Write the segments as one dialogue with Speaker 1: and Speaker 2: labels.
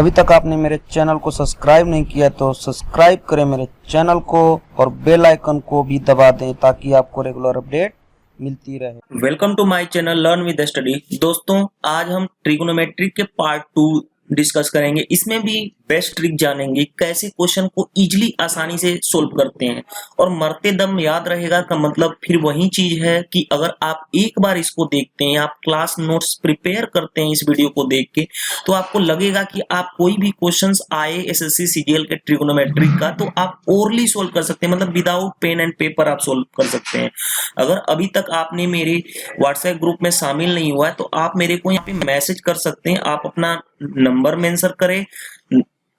Speaker 1: अभी तक आपने मेरे चैनल को सब्सक्राइब नहीं किया तो सब्सक्राइब करें मेरे चैनल को और बेल आइकन को भी दबा दें ताकि आपको रेगुलर अपडेट मिलती रहे।
Speaker 2: Welcome to my channel learn with study. दोस्तों, आज हम ट्रिगोनोमेट्री के पार्ट 2 डिस्कस करेंगे। इसमें भी बेस्ट ट्रिक जानेंगे, कैसे क्वेश्चन को इजीली आसानी से सोल्व करते हैं और मरते दम याद रहेगा का मतलब फिर वही चीज है कि अगर आप एक बार इसको देखते हैं, आप क्लास नोट्स प्रिपेयर करते हैं इस वीडियो को देख के, तो आपको लगेगा कि आप कोई भी क्वेश्चंस आए एसएससी सीजीएल के ट्रिगोनोमेट्री का तो आप ओरली सोल्व कर सकते हैं, मतलब विदाउट पेन एंड पेपर आप सोल्व कर सकते हैं। अगर अभी तक आपने मेरे व्हाट्सएप ग्रुप में शामिल नहीं हुआ है तो आप मेरे को यहाँ पे मैसेज कर सकते हैं। आप अपना नंबर मेंशन करें,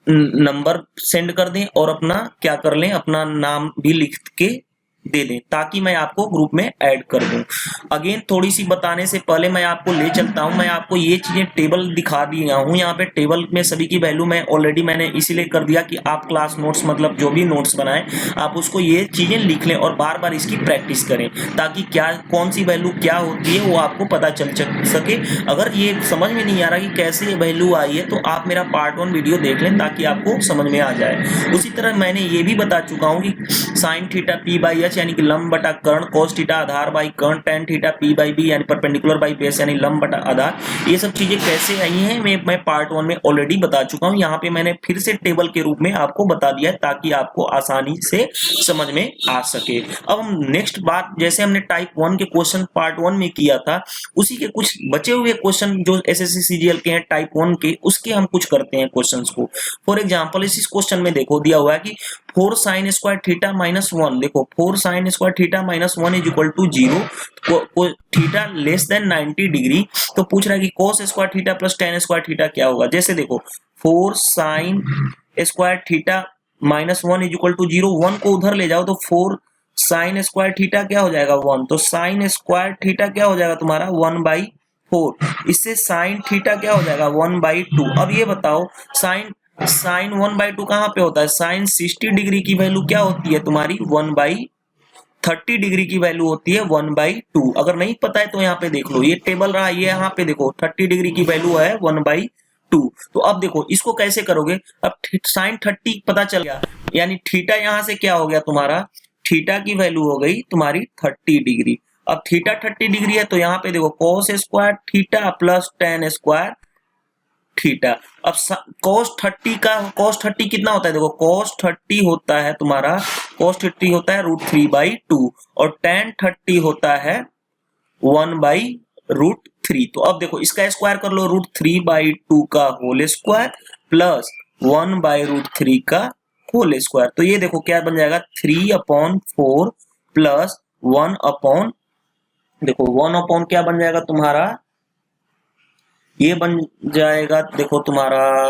Speaker 2: नंबर सेंड कर दें और अपना क्या कर लें, अपना नाम भी लिख के दे दें ताकि मैं आपको ग्रुप में ऐड कर दूं। अगेन थोड़ी सी बताने से पहले मैं आपको ले चलता हूं। मैं आपको ये चीजें टेबल दिखा दिया हूं। यहाँ पे टेबल में सभी की वैल्यू मैं ऑलरेडी मैंने इसीलिए कर दिया कि आप क्लास नोट्स मतलब जो भी नोट्स बनाएं आप उसको ये चीजें लिख लें और बार बार इसकी प्रैक्टिस करें ताकि क्या कौन सी वैल्यू क्या होती है वो आपको पता चल सके। अगर ये समझ में नहीं आ रहा कि कैसे ये वैल्यू आई है तो आप मेरा पार्ट 1 वीडियो देख लें ताकि आपको समझ में आ जाए। उसी तरह मैंने ये भी बता चुका हूँ कि sine theta P by H यानी कि लंब बटा कर्ण, कोस थीटा आधार बाई कर्ण, tan theta P by B यानी परपेंडिकुलर बाई बेस यानी लंब बटा आधार, ये सब चीजें कैसे आई हैं मैं पार्ट 1 में ऑलरेडी बता चुका हूं। यहाँ पे मैंने फिर से टेबल के रूप में आपको बता दिया है ताकि आपको आसानी से समझ में आ सके। अब हम नेक्स्ट बात, जैसे हमने टाइप 1 के क्वेश्चन पार्ट 1 में किया था उसी के कुछ बचे हुए क्वेश्चन जो एसएससी सीजीएल के हैं टाइप 1 के, उसके हम कुछ करते हैं क्वेश्चंस को। फॉर एग्जांपल इस क्वेश्चन में देखो दिया हुआ है कि 4 sin स्क्वायर थीटा माइनस 1, देखो 4 sin square theta minus 1 is equal to 0, theta less than 90 degree. तो पूछ रहा है कि cos square theta plus tan square theta क्या होगा। जैसे देखो 4 sin square theta minus 1 is equal to 0, 1 को उधर ले जाओ तो 4 sin स्क्वायर थीटा क्या हो जाएगा 1, तो sin स्क्वायर थीटा क्या हो जाएगा तुम्हारा 1/4। इससे sin थीटा क्या हो जाएगा 1/2। अब ये बताओ साइन 1/2 कहाँ पे होता है, साइन 60 डिग्री की वैल्यू क्या होती है तुम्हारी 1/30 डिग्री की वैल्यू होती है 1/2। अगर नहीं पता है तो यहाँ पे देख लो, ये टेबल रहा, ये यहाँ पे देखो 30 डिग्री की वैल्यू है 1/2। तो अब देखो इसको कैसे करोगे। अब साइन 30 पता चल गया यानी थीटा यहाँ से क्या हो गया तुम्हारा, थीटा की वैल्यू हो गई तुम्हारी 30 डिग्री। अब थीटा 30 डिग्री है तो यहाँ पे देखो cos square theta plus tan square theta. अब cos 30 कितना होता है, देखो cos 30 होता है तुम्हारा, cos 30 होता है √3/2 और tan 30 होता है 1/√3। तो अब देखो इसका स्क्वायर कर लो, √3/2 का होल स्क्वायर प्लस 1/√3 का होल स्क्वायर। तो ये देखो क्या बन जाएगा 3/4 प्लस 1/, देखो 1/ क्या बन जाएगा तुम्हारा, ये बन जाएगा देखो तुम्हारा,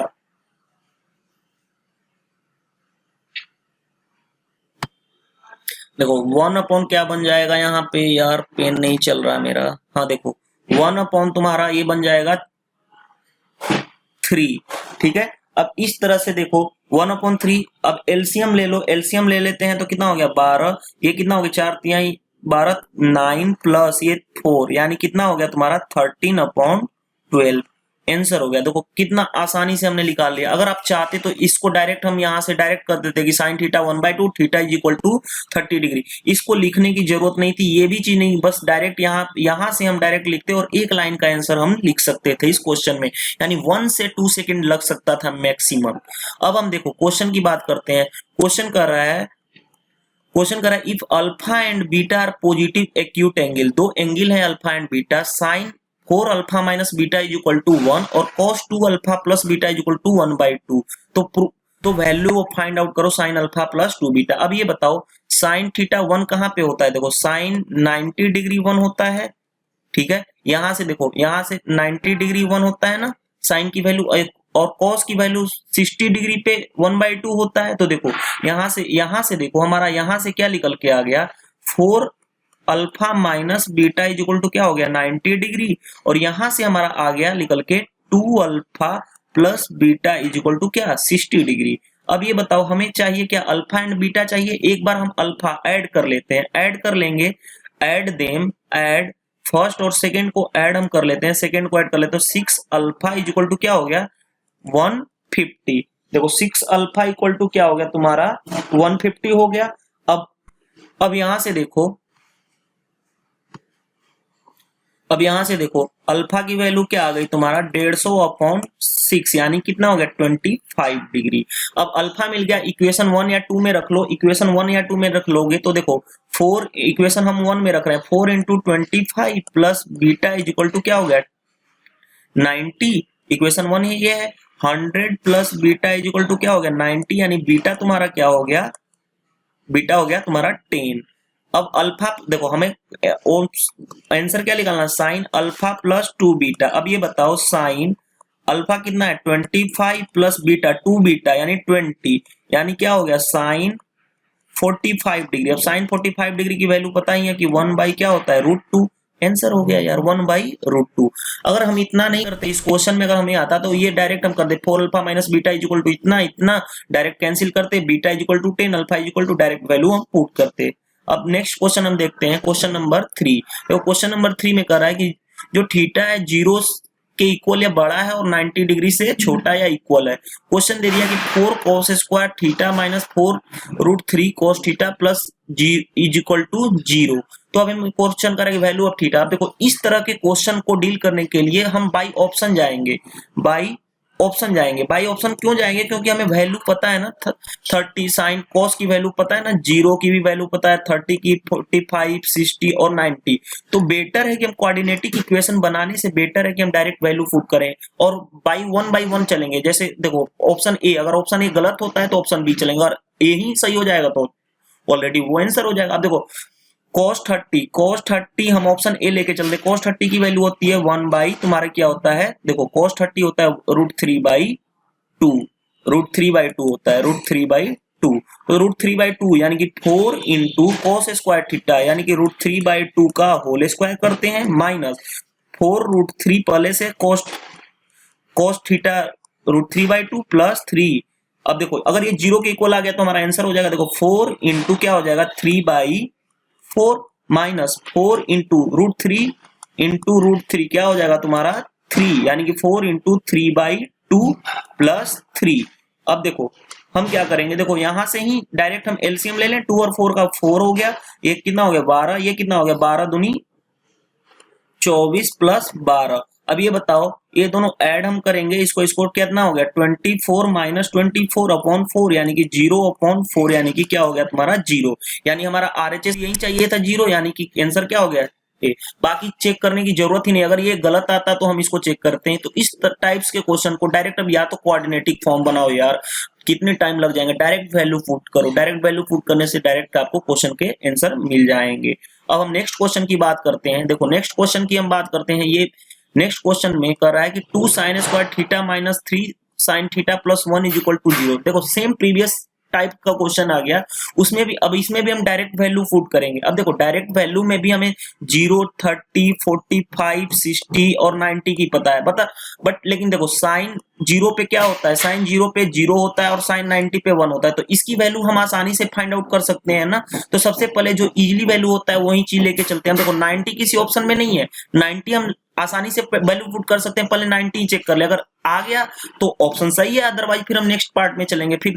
Speaker 2: देखो 1/ क्या बन जाएगा, यहाँ पे यार पेन नहीं चल रहा मेरा, हाँ देखो 1/ तुम्हारा ये बन जाएगा 3। ठीक है, अब इस तरह से देखो 1/3। अब एलसीएम ले लो, एलसीएम ले लेते हैं तो कितना हो गया 12, ये कितना हो गया 4 12 9 प्लस ये 4 यानी कितना हो गया तुम्हारा 13/12 आंसर हो गया। देखो कितना आसानी से हमने निकाल लिया। अगर आप चाहते तो इसको डायरेक्ट हम यहां से डायरेक्ट कर देते कि sine theta 1/2 theta is equal to 30 degree, इसको लिखने की जरूरत नहीं थी, ये भी चीज नहीं, बस डायरेक्ट यहां से हम डायरेक्ट लिखते और एक लाइन का आंसर हम लिख सकते थे इस क्वेश्चन में, यानी 1 से 2 सेकेंड लग सकता था मैक्सिमम। अब हम देखो क्वेश्चन की बात करते हैं। क्वेश्चन कर रहा है if alpha and beta are positive acute angle, दो एंगल है alpha and beta, sine 4 alpha minus beta is equal to 1 और cos 2 alpha plus beta is equal to 1/2। तो वैल्यू फाइंड आउट करो साइन अल्फा प्लस 2 बीटा। अब ये बताओ sine theta 1 कहाँ पे होता है, देखो साइन 90 डिग्री 1 होता है। ठीक है, यहां से देखो यहां से 90 डिग्री 1 होता है ना साइन की वैल्यू, और cos की वैल्यू 60 डिग्री पे 1/2 होता है। तो देखो यहां से देखो हमारा यहां से क्या निकल के आ गया 4 alpha minus beta is equal to क्या हो गया 90 डिग्री, और यहां से हमारा आ गया निकल के 2 alpha plus beta is equal to क्या 60 डिग्री। अब ये बताओ हमें चाहिए क्या, अल्फा एंड बीटा चाहिए। एक बार हम अल्फा ऐड कर लेते हैं, ऐड कर लेंगे, ऐड फर्स्ट और सेकेंड को ऐड हम कर लेते हैं, सेकेंड को ऐड कर लेते हैं, 6 अल्फा इज इक्वल टू क्या हो गया 1 150। देखो 6 अल्फा इक्वल टू क्या हो गया तुम्हारा 150 हो गया। अब यहां से देखो, अब यहां से देखो अल्फा की वैल्यू क्या आ गई तुम्हारा 150 अपॉन 6 यानी कितना हो गया 25 डिग्री। अब अल्फा मिल गया, इक्वेशन 1 या 2 में रख लो, इक्वेशन 1 या 2 में रख लोगे तो देखो 4, इक्वेशन हम 1 में रख रहे हैं, 4 into 25 plus beta is equal to क्या हो गया 90। इक्वेशन 1 ही ये है, 100 plus beta is equal to क्या हो गया 90 यानी बीटा तुम्हारा क्या हो गया, बीटा हो गया तुम्हारा 10। अब अल्फा देखो हमें आंसर क्या निकालना, साइन अल्फा प्लस 2 बीटा। अब ये बताओ साइन अल्फा कितना है 25 प्लस बीटा 2 बीटा यानी 20 यानी क्या हो गया साइन 45 डिग्री। अब साइन 45 डिग्री की वैल्यू पता ही है कि 1 बाई क्या होता है √2। आंसर हो गया यार 1 बाई √2। अगर हम इतना नहीं करते इस क्वेश्चन में, अगर हमें आता तो ये डायरेक्ट हम कर दे 4 alpha minus beta is equal to इतना इतना, डायरेक्ट कैंसिल करते, beta is equal to 10, alpha is equal to direct value हम पुट करते। अब नेक्स्ट क्वेश्चन हम देखते हैं, क्वेश्चन नंबर 3। तो क्वेश्चन नंबर 3 में कह रहा है कि जो थीटा है 0 के इक्वल या बड़ा है और 90 डिग्री से छोटा या इक्वल है। क्वेश्चन दे दिया कि 4 cos square theta minus 4 √3 cos theta plus is equal to 0। तो अब हम क्वेश्चन करेंगे वैल्यू ऑफ थीटा। अब देखो इस तरह के क्वेश्चन को डील करने के लिए हम बाई ऑप्शन जाएंगे, बाई ऑप्शन जाएंगे। बाई ऑप्शन क्यों जाएंगे, क्योंकि हमें वैल्यू पता है ना 30, साइन कॉस की वैल्यू पता है ना, 0 की भी वैल्यू पता है, 30 की, 45, 60 और 90। तो बेटर है कि हम कोऑर्डिनेटिक इक्वेशन बनाने से बेटर है कि हम डायरेक्ट वैल्यू पुट करें और बाई वन चलेंगे। जैसे देखो ऑप्शन ए, अगर ऑप्शन ए गलत होता है तो ऑप्शन बी चलेंगे, और ए ही सही हो जाएगा तो ऑलरेडी वो आंसर हो जाएगा। अब देखो cos 30 हम ऑप्शन ए लेके चलते, cos 30 की वैल्यू होती है 1 बाई तुम्हारा क्या होता है, देखो cos 30 होता है √3/2, √3/2 होता है √3/2। तो √3/2 यानी कि 4 इंटू cos स्क्वायर थीटा यानी कि √3/2 का होल स्क्वायर करते हैं माइनस 4 √3 पहले से cos थीटा √3/2 प्लस 3। अब देखो अगर ये 0 के इक्वल आ गया तो हमारा आंसर हो जाएगा, देखो 4 इंटू क्या हो जाएगा 3/4 माइनस 4 इंटू √3 क्या हो जाएगा तुम्हारा 3 यानी कि 4 इंटू 3/2 प्लस 3। अब देखो हम क्या करेंगे, देखो यहां से ही डायरेक्ट हम एलसीएम ले लें, 2 और 4 का 4 हो गया, ये कितना हो गया 12, ये कितना हो गया 12 दूनी 24 प्लस 12। अब ये बताओ ये दोनों ऐड हम करेंगे, इसको कितना हो गया 24 माइनस 24 अपॉन 4 यानी कि 0 अपॉन 4 यानी कि क्या हो गया तुम्हारा 0, यानी हमारा आरएचएस यही चाहिए था 0 यानी कि आंसर क्या हो गया ए। बाकी चेक करने की जरूरत ही नहीं, अगर ये गलत आता तो हम इसको चेक करते हैं। तो इस टाइप्स के क्वेश्चन को डायरेक्ट अब या तो कोऑर्डिनेटिक फॉर्म बनाओ यार, कितने टाइम लग जाएंगे, डायरेक्ट वैल्यू पुट करो, डायरेक्ट वैल्यू पुट करने से डायरेक्ट आपको क्वेश्चन के आंसर मिल जाएंगे। अब हम नेक्स्ट क्वेश्चन की बात करते हैं, देखो नेक्स्ट क्वेश्चन की हम बात करते हैं। ये नेक्स्ट क्वेश्चन में कर रहा है कि 2 sin square theta minus 3 sin theta plus 1 is equal to 0। देखो सेम प्रीवियस टाइप का क्वेश्चन आ गया, उसमें भी अब इसमें भी हम डायरेक्ट वैल्यू पुट करेंगे। अब देखो डायरेक्ट वैल्यू में भी हमें 0, 30, 45, 60 और 90 की पता है, बट लेकिन देखो साइन 0 पे क्या होता है, साइन 0 पे 0 होता है और साइन 90 पे 1 होता है। तो इसकी वैल्यू हम आसानी से फाइंड आउट कर सकते हैं ना। तो सबसे पहले जो इजीली वैल्यू होता है वही चीज लेके चलते हैं। देखो 90 किसी ऑप्शन में नहीं है, 90 हम आसानी से वैल्यू पुट कर सकते हैं, पहले 90 चेक कर ले, अगर आ गया तो ऑप्शन सही है, अदरवाइज फिर हम नेक्स्ट पार्ट में चलेंगे, फिर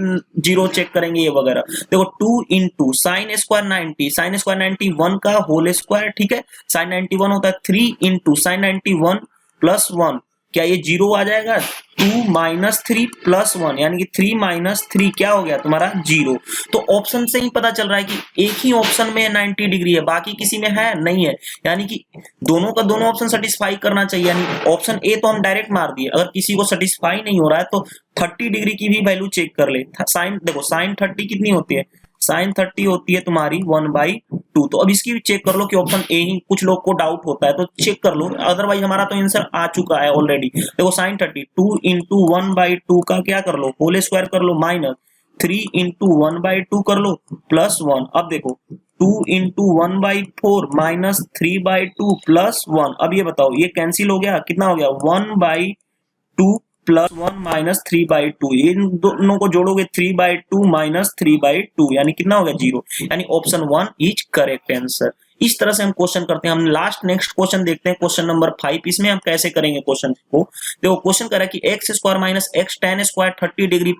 Speaker 2: 0 चेक करेंगे ये वगैरह। देखो 2 into sine square 90, sine square 91 का होल स्क्वायर, ठीक है, साइन 91 होता है 3 इंटू साइन 91 प्लस 1, क्या ये 0 आ जाएगा, 2 माइनस 3 प्लस 1 यानी कि 3 माइनस 3 क्या हो गया तुम्हारा 0। तो ऑप्शन से ही पता चल रहा है कि एक ही ऑप्शन में 90 डिग्री है, बाकी किसी में है नहीं है, यानी कि दोनों का दोनों ऑप्शन सेटिस्फाई करना चाहिए। यानी ऑप्शन ए तो हम डायरेक्ट मार दिए, अगर किसी को सेटिस्फाई नहीं हो रहा है तो 30 डिग्री की भी वैल्यू चेक कर ले। साइन देखो साइन 30 कितनी होती है, साइन 30 होती है तुम्हारी 1/2। तो अब इसकी भी चेक कर लो कि ऑप्शन ए ही, कुछ लोग को डाउट होता है तो चेक कर लो, अदरवाइज हमारा तो आंसर आ चुका है ऑलरेडी। देखो साइन 30 2 इंटू 1/2 का क्या कर लो होल स्क्वायर कर लो माइनस 3 इंटू 1/2 कर लो प्लस 1। अब देखो 2 इंटू 1/4 माइनस 3/2 प्लस 1। अब ये बताओ ये कैंसिल हो गया, कितना हो गया 1/2 प्लस 1 माइनस 3/2, इन दोनों को जोड़ोगे 3/2 माइनस 3/2 यानी कितना हो गया 0, यानी ऑप्शन 1 इज करेक्ट आंसर। इस तरह से हम क्वेश्चन करते हैं। हम लास्ट नेक्स्ट क्वेश्चन देखते हैं, क्वेश्चन नंबर 5। इसमें हम कैसे करेंगे क्वेश्चन को, देखो क्वेश्चन कह रहा है कि x square minus x tan square 30 degree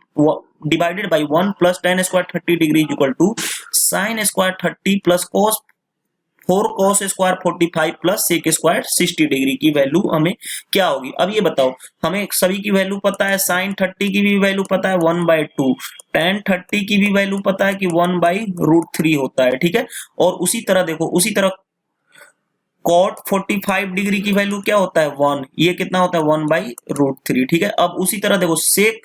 Speaker 2: divided by 1 plus tan square 30 degree equal to sin square 30 plus cos 4 cos square 45 plus sec square 60 degree की वैल्यू हमें क्या होगी। अब ये बताओ, हमें सभी की वैल्यू पता है, sin 30 की भी वैल्यू पता है 1/2, tan 30 की भी वैल्यू पता है कि 1/√3 होता है, ठीक है। और उसी तरह देखो, उसी तरह cot 45 डिग्री की वैल्यू क्या होता है 1, ये कितना होता है 1/√3, ठीक है। अब उसी तरह देखो sec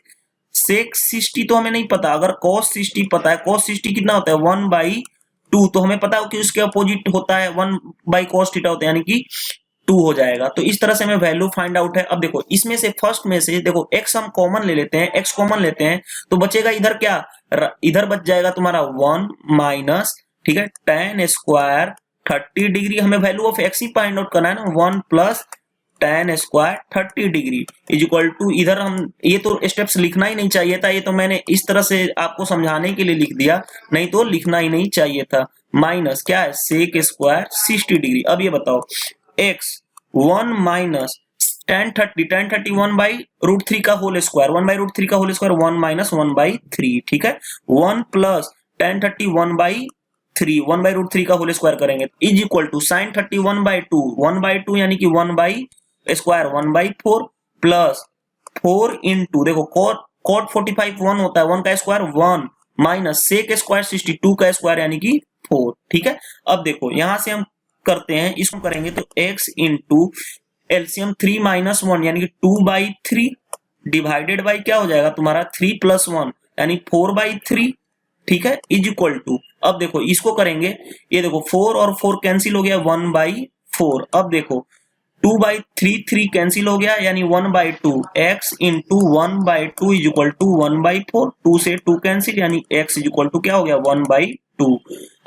Speaker 2: 60 तो हमें नहीं पता, अगर cos 60 पता है, cos 60 कितना होता है 1/2, तो हमें पता हो कि उसके अपोजिट होता है 1/cos थीटा होता है, यानी कि 2 हो जाएगा। तो इस तरह से हमें वैल्यू फाइंड आउट है। अब देखो इसमें से फर्स्ट में से देखो x हम कॉमन ले लेते हैं, x कॉमन लेते हैं तो बचेगा इधर क्या, इधर बच जाएगा तुम्हारा 1 माइनस, ठीक है, tan स्क्वायर 30 डिग्री, हमें वैल्यू ऑफ x ही फाइंड आउट करना है ना, 1 plus tan square 30 degree is equal to, इधर हम ये तो स्टेप्स लिखना ही नहीं चाहिए था, ये तो मैंने इस तरह से आपको समझाने के लिए लिख दिया, नहीं तो लिखना ही नहीं चाहिए था। माइनस क्या है sec स्क्वायर 60 डिग्री। अब ये बताओ x 1 माइनस tan 30 1/√3 का होल स्क्वायर, 1/√3 का होल स्क्वायर 1 माइनस 1/3, ठीक है। 1 प्लस tan 30 1/3, 1/√3 का होल स्क्वायर करेंगे इज इक्वल टू sin 30 1/2, 1/2 यानी कि 1/स्क्वायर 1/4 प्लस 4 इंटू देखो cot 45 1 होता है, 1 का स्क्वायर 1 माइनस sec स्क्वायर 62 का स्क्वायर यानी कि 4, ठीक है। अब देखो यहां से हम करते हैं, इसको करेंगे तो x इंटू एलसीएम 3 माइनस 1 यानी कि 2/3 डिवाइडेड बाई क्या हो जाएगा तुम्हारा 3 प्लस 1 यानी 4/3, ठीक है, इज इक्वल टू, अब देखो इसको करेंगे, ये देखो 4 और 4 कैंसिल हो गया 1/4। अब देखो 2/3 3 कैंसिल हो गया यानी 1/2, x into 1/2 is equal to 1/4, 2 से 2 कैंसिल यानी x इज इक्वल टू क्या हो गया 1/2।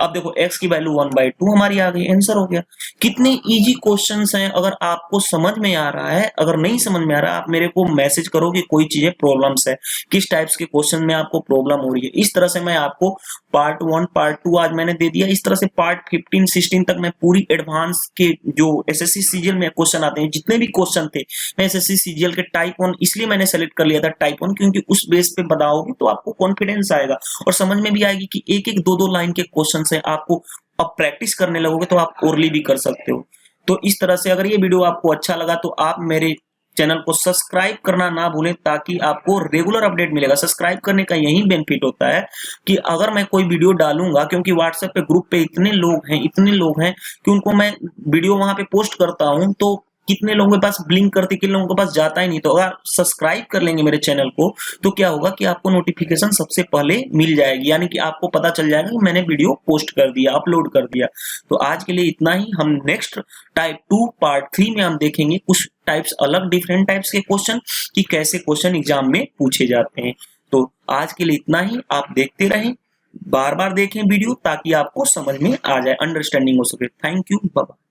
Speaker 2: अब देखो x की वैल्यू 1/2 हमारी आ गई, आंसर हो गया। कितने इजी क्वेश्चंस हैं, अगर आपको समझ में आ रहा है, अगर नहीं समझ में आ रहा आप मेरे को मैसेज करो कि कोई चीजें प्रॉब्लम्स है, किस टाइप्स के क्वेश्चन में आपको प्रॉब्लम हो रही है। इस तरह से मैं आपको पार्ट 1 पार्ट 2 आज मैंने दे दिया, इस तरह से पार्ट 15 16 तक मैं पूरी एडवांस के जो एसएससी सीजीएल में क्वेश्चन आते हैं, जितने भी क्वेश्चन थे मैं एसएससी सीजीएल के टाइप 1 इसलिए मैंने सेलेक्ट कर लिया था टाइप 1, क्योंकि उस बेस पे बताओगे तो आपको कॉन्फिडेंस आएगा और समझ में भी आएगी कि एक एक दो दो लाइन के क्वेश्चन है, आपको अब प्रैक्टिस करने लगोगे तो आप ओरली भी कर सकते हो। तो इस तरह से अगर ये वीडियो आपको अच्छा लगा तो आप मेरे चैनल को सब्सक्राइब करना ना भूलें, ताकि आपको रेगुलर अपडेट मिलेगा। सब्सक्राइब करने का यही बेनिफिट होता है कि अगर मैं कोई वीडियो डालूंगा, क्योंकि व्हाट्सएप पे ग्रुप पे इतने लोग हैं कि उनको मैं वीडियो वहां पे पोस्ट करता हूं तो कितने लोगों के पास ब्लिंक करते, कितने लोगों के पास जाता ही नहीं। तो अगर सब्सक्राइब कर लेंगे मेरे चैनल को तो क्या होगा कि आपको नोटिफिकेशन सबसे पहले मिल जाएगी, यानी कि आपको पता चल जाएगा कि मैंने वीडियो पोस्ट कर दिया, अपलोड कर दिया। तो आज के लिए इतना ही। हम नेक्स्ट टाइप 2 पार्ट 3 में हम देखेंगे कुछ टाइप्स अलग डिफरेंट टाइप्स के क्वेश्चन कि कैसे क्वेश्चन एग्जाम में पूछे जाते हैं। तो आज के लिए इतना ही। आप देखते रहें, बार बार देखें वीडियो ताकि आपको समझ में आ जाए, अंडरस्टैंडिंग हो सके। Thank you, bye bye.